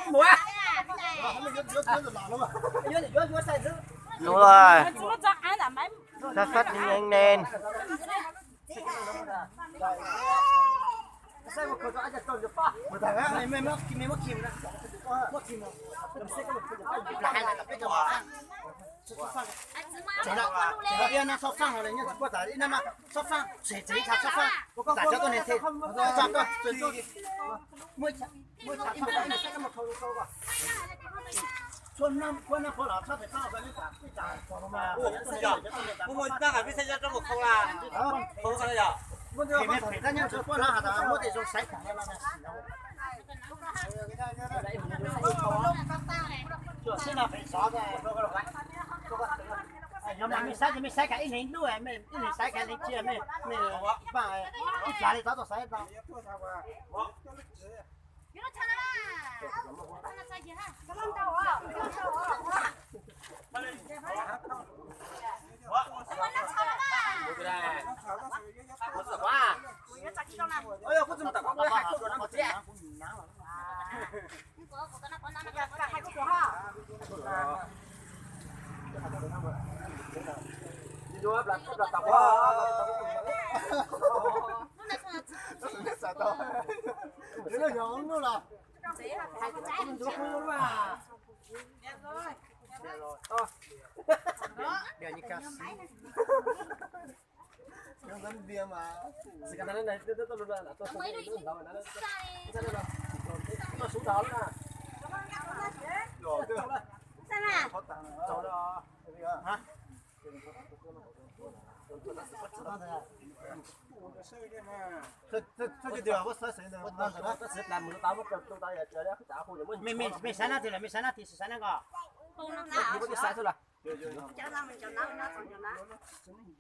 múa. Đúng rồi. Sát sát nhanh lên. Chỉ là yên nó sắp sang rồi nhá, có thể yên mà sắp sang, chỉ thả sắp sang, có tại cho tôi này thì chọn tôi, mới chọn này sẽ có một khâu vào. Xuân năm có là sao phải sao vậy cả, cái trả mà. Mua ra cả cái xe trong một khâu là không sao nhở? Thì mình phải ra nhau cho con là đã mua để dùng sấy cả này. Xin là phải xóa ra, nhóm này mình sai cái hình đuôi mình sai cái hình chia mình bà ít giá thì tao sai tao ôi có zum tao có hai cái nó chết vô áp đặt tập quá nó sợ to nó nhỏ nó là đeo như cá nó vẫn bia mà sekarang này tôi là tôi nó xuống đó nữa rồi hả cái điều có sai sai đâu nó sẽ làm một tao mất trong tay chờ đấy trả khu rồi mình sai nó thì là mình sai nó thì sai nó có không nó sai thôi là